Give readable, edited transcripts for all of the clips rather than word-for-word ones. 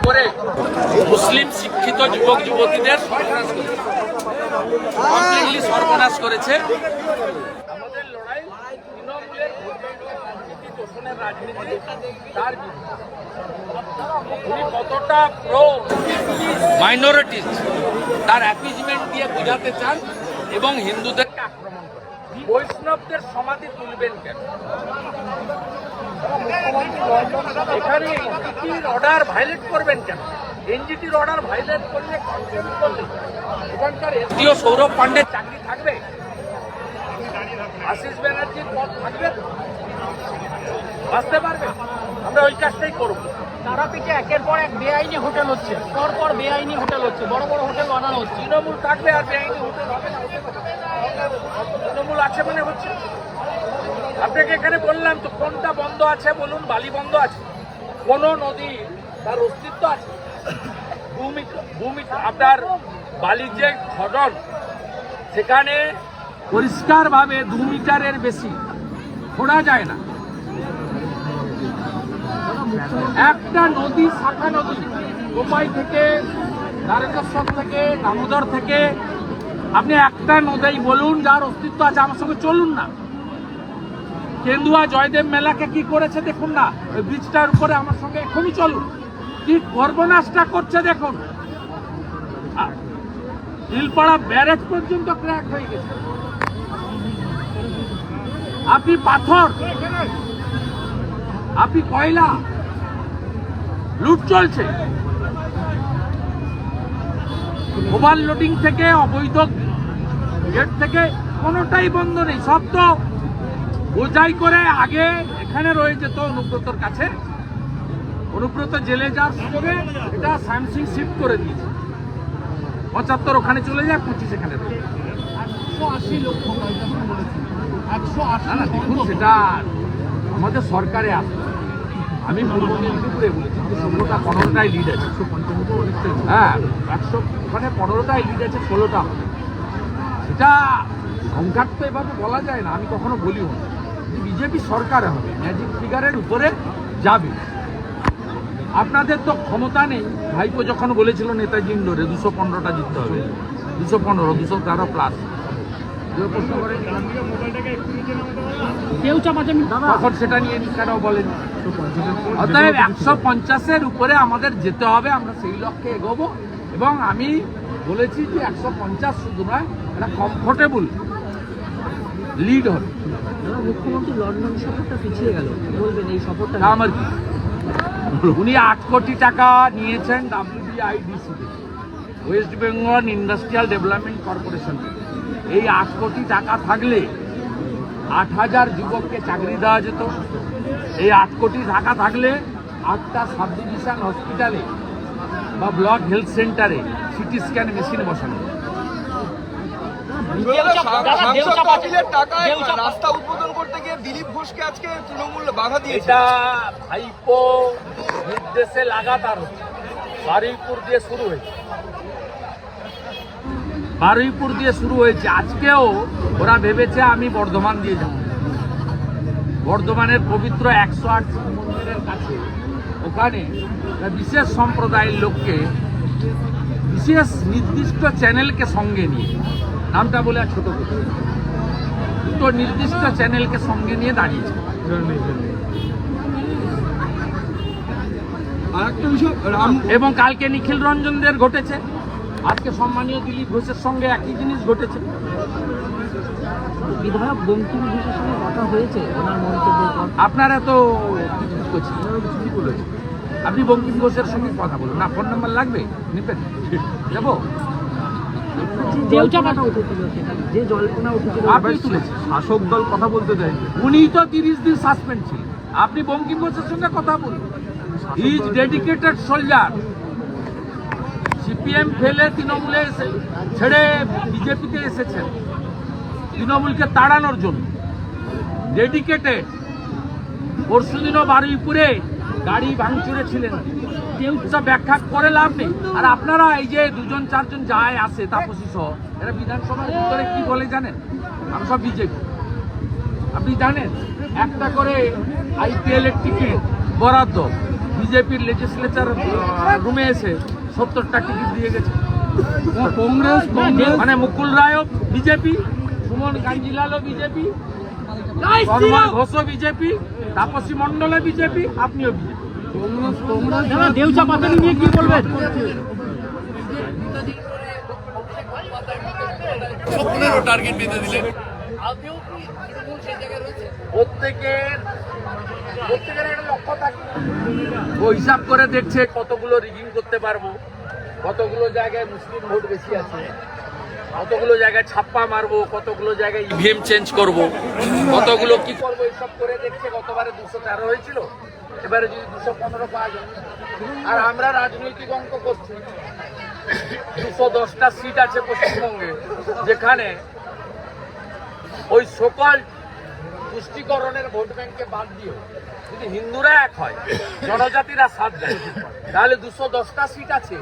করে মুসলিম শিক্ষিত যুবক যুবতীদের কমপ্লিটলি সর্বনাশ করেছে। আমাদের লড়াই তৃণমূলের তোষণের রাজনীতি, তার উনি কতটা প্রো মাইনরিটিস তার অ্যাপিজমেন্ট দিয়ে বোঝাতে চান এবং হিন্দুদেরকে আক্রমণ করে। বৈষ্ণবদের সমাধি তুলবেন কেন? এখানে এনজিটির অর্ডার ভায়োলেট করবেন কেন? এনজিটির অর্ডার ভায়োলেট করলে এখানকার এসডিও সৌরভ পান্ডের চাকরি থাকবে? আশিস ব্যানার্জির পদ থাকবে? বাঁচতে পারবে? আমরা ওই কাজটাই করবো। তারাপীঠে একের পর এক বেআইনি হোটেল হচ্ছে, পর বেআইনি হোটেল হচ্ছে, বড় বড় হোটেল বানানো হচ্ছে। তৃণমূল থাকবে আর বেআইনি হোটেল হবে না? তৃণমূল আছে মানে হচ্ছে। আপনাকে এখানে বললাম তো, কোনটা বন্ধ আছে বলুন? বালি বন্ধ আছে। কোন নদী তার অস্তিত্ব আছে? ভূমি আপনার বালির যে খনন, সেখানে পরিষ্কারভাবে 2 মিটারের বেশি খোঁড়া যায় না। একটা নদী, শাখা নদী, কোপাই থেকে, দ্বারকেশ্বর থেকে, দামোদর থেকে, আপনি একটা নদী বলুন যার অস্তিত্ব আছে। আমার সঙ্গে চলুন না। কেন্দুয়া জয়দেব মেলাকে কি করেছে দেখুন না, ওই ব্রিজটার উপরে আমার সঙ্গে এখনই চলুন। কি সর্বনাশটা করছে দেখুন। নীলপাড়া ব্যারেজ পর্যন্ত ক্র্যাক হয়ে গেছে। আপনি পাথর, আপনি কয়লা, লুট চলছে। ওভারলোডিং থেকে, অবৈধ গেট থেকে কোনোটাই বন্ধ নেই। সব তো বোঝাই করে আগে এখানে রয়ে যেত অনুব্রতর কাছে। অনুব্রত জেলে যাওয়ার সঙ্গে এটা স্যামসিং শিফট করে দিয়েছে। 75 ওখানে চলে যায়, 25 এখানে রয়ে যায়। 180 লক্ষ না, দেখুন সেটা আমাদের সরকারে আসে। আমি পূর্ব মেদিনীপুরে বলেছি 16টা 15টায় লিড আছে। হ্যাঁ, 100 ওখানে 15টায় লিড আছে, 16টা হবে। সেটা সংখ্যার তো এভাবে বলা যায় না। আমি কখনো বলিও না। বিজেপি সরকারে হবে, ম্যাজিক ফিগারের উপরে যাবে। আপনাদের তো ক্ষমতা নেই। ভাইপো যখন বলেছিল নেতাজি ইন্ডোরে 215টা জিততে হবে, 215, 213 প্লাস, তখন সেটা নিয়ে কেন বলেন? অতএব 150-এর উপরে আমাদের যেতে হবে। আমরা সেই লক্ষ্যে এগোবো এবং আমি বলেছি যে 150 শুধু নয়, এটা কমফোর্টেবল লিড হবে। মুখ্যমন্ত্রী লন্ডন সফরটা পিছিয়ে গেল, বলবেন এই সফরটা? আমার কি, উনি 8 কোটি টাকা নিয়েছেন WBIDC, West Bengal industrial development corporation. এই 8 কোটি টাকা থাকলে 8000 যুবককে চাকরি দেওয়া যেত। এই 8 কোটি টাকা থাকলে 8টা সাব ডিভিশন হসপিটালে বা ব্লক হেলথ সেন্টারে সিটি স্ক্যান মেশিন বসানো। রাস্তা উদ্বোধন করতে গিয়ে দিলীপ ঘোষকে আজকে তৃণমূল বাধা দিয়েছে। এটা ভাইপো নির্দেশে লাগাতার হচ্ছে। বারুইপুর দিয়ে শুরু হয়েছে। আজকেও ওরা ভেবেছে আমি বর্ধমান দিয়ে যাব। বর্ধমানের পবিত্র 108 মন্দিরের কাছে, ওখানে বিশেষ সম্প্রদায়ের লোককে, বিশেষ নির্দিষ্ট চ্যানেলকে সঙ্গে নিয়ে, নামটা বলে আর ছোট করে, দুটো নির্দিষ্ট চ্যানেলকে সঙ্গে নিয়ে দাঁড়িয়েছে। এবং কালকে নিখিল রঞ্জনদের ঘটেছে, আজকে সম্মানীয় দিলীপ ঘোষের সঙ্গে একই জিনিস ঘটেছে। বিধায়ক বঙ্কিম ঘোষের সঙ্গে কথা হয়েছে ওনার মন্তব্যের পর? আপনারা তো করছেন, আপনি বঙ্কিম ঘোষের সঙ্গে কথা বলুন না। ফোন নাম্বার লাগবে, নিবেন, যাবো। আপনি তুলেছেন, শাসক দল কথা বলতে দেয়। উনি তো 30 দিন সাসপেন্ড ছিলেন। আপনি বঙ্কিম ঘোষের সঙ্গে কথা বলুন। He is dedicated soldier. CPM ফেলে তৃণমূলে ছেড়ে বিজেপিতে এসেছেন তৃণমূলকে তাড়ানোর জন্য। ডেডিকেটেড। পরশুদিনও বারুইপুরে গাড়ি ভাঙচুরে ছিলেন। কেউ সব ব্যাখ্যা করে লাভ নেই। আর আপনারা এই যে 2-4 জন যায় আসে তাপসী সহ, এরা বিধানসভার ভিতরে কি বলে জানেন? আমরা সব বিজেপি। আপনি জানেন একটা করে IPL এর টিকিট বরাদ্দ বিজেপির লেজিসলেচার রুমে এসে 70টা টিকিট দিয়ে গেছে। কংগ্রেস মানে মুকুল রায়ও বিজেপি, সুমন কাঞ্জিলালও বিজেপি, সন্মান ঘোষও বিজেপি, তাপসী মণ্ডলে বিজেপি, আপনিও বিজেপি। দেউচা পাতানি নিয়ে কি বলবেন? প্রত্যেকের একটা লক্ষ্য থাকে, ও হিসাব করে দেখছে কতগুলো রিগিং করতে পারবো, কতগুলো জায়গায় মুসলিম ভোট বেশি আছে, কতগুলো জায়গায় ছাপ্পা মারবো, কতগুলো জায়গায় ইভিএম চেঞ্জ করব, কতগুলো কি করবো, এইসব করে দেখছে। গতবারে 213 হয়েছিল, এবারে যদি 215 পাওয়া যায়। আর আমরা রাজনৈতিক অঙ্ক করছি, 210টা সিট আছে পশ্চিমবঙ্গে, যেখানে ওই সকল পুষ্টিকরণের ভোট ব্যাংকে বাদ দিয়েও যদি হিন্দুরা এক হয়, জনজাতিরা সাথ দেয়, তাহলে 210টা সিট আছে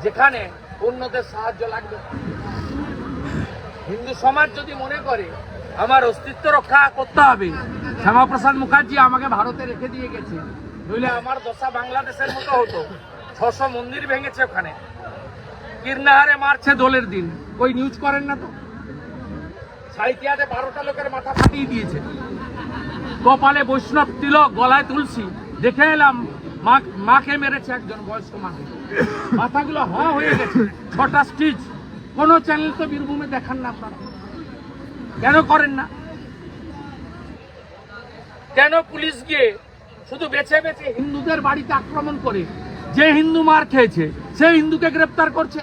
যেখানে অন্যদের সাহায্য লাগবে। হিন্দু সমাজ যদি মনে করে আমার অস্তিত্ব রক্ষা করতে হবে, শ্যামাপ্রসাদ মুখার্জি আমাকে ভারতে রেখে দিয়ে গেছে, নইলে আমার দশা বাংলাদেশের মতো হতো। 600 মন্দির ভেঙেছে ওখানে, কীর্ণাহারে মারছে দোলের দিন, ওই নিউজ করেন না তো? সাইকিয়াতে 12টা লোকের মাথা ফাটিয়ে দিয়েছে, কপালে বৈষ্ণব তিলক, গলায় তুলসী, দেখে এলাম মাকে মেরেছে একজন বয়স্ক মাকে, মাথাগুলো হয়ে গেছে, 6টা স্টিচ। কোন চ্যানেল তো বীরভূমে দেখান না আপনারা, কেন করেন না? কেন পুলিশ গিয়ে শুধু বেছে বেছে হিন্দুদের বাড়িতে আক্রমণ করে, যে হিন্দু মার খেয়েছে সেই হিন্দুকে গ্রেপ্তার করছে?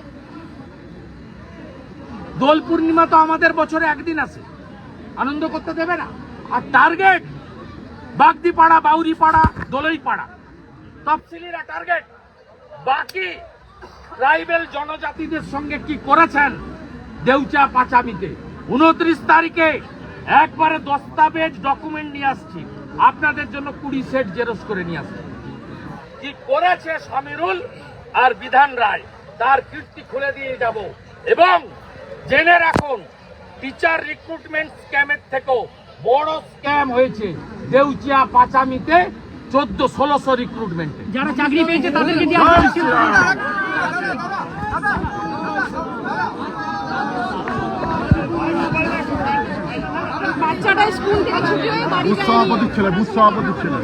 দোল পূর্ণিমা তো আমাদের বছরে একদিন আসে, আনন্দ করতে দেবে না? আর টার্গেট বাগদিপাড়া, বাউরিপাড়া, দোলইপাড়া, তফসিলিরা টার্গেট। বাকি ট্রাইবেল জনজাতিদের সঙ্গে কি করেছেন দেউচা পাচামিতে? 29 তারিখে একবারে দস্তাবেজ ডকুমেন্ট নিয়ে আসছি, আপনাদের জন্য 20 সেট জেরক্স করে নিয়ে আসছি। কি করেছে সমীরুল আর বিধান রায়, তার কীর্তি খুলে দিয়ে যাব। এবং জেনে রাখুন, টিচার রিক্রুটমেন্ট স্ক্যামের থেকেও বড় স্ক্যাম হয়েছে দেউচিয়া পাচামিতে 1400-1600 রিক্রুটমেন্টে। যারা চাকরি পেয়েছে তাদেরকে দিয়ে বাচ্চাটা স্কুল থেকে ছুটি হয়ে বাড়ি বুথ সভাপতির ছেলে বুথ সভাপতির ছেলে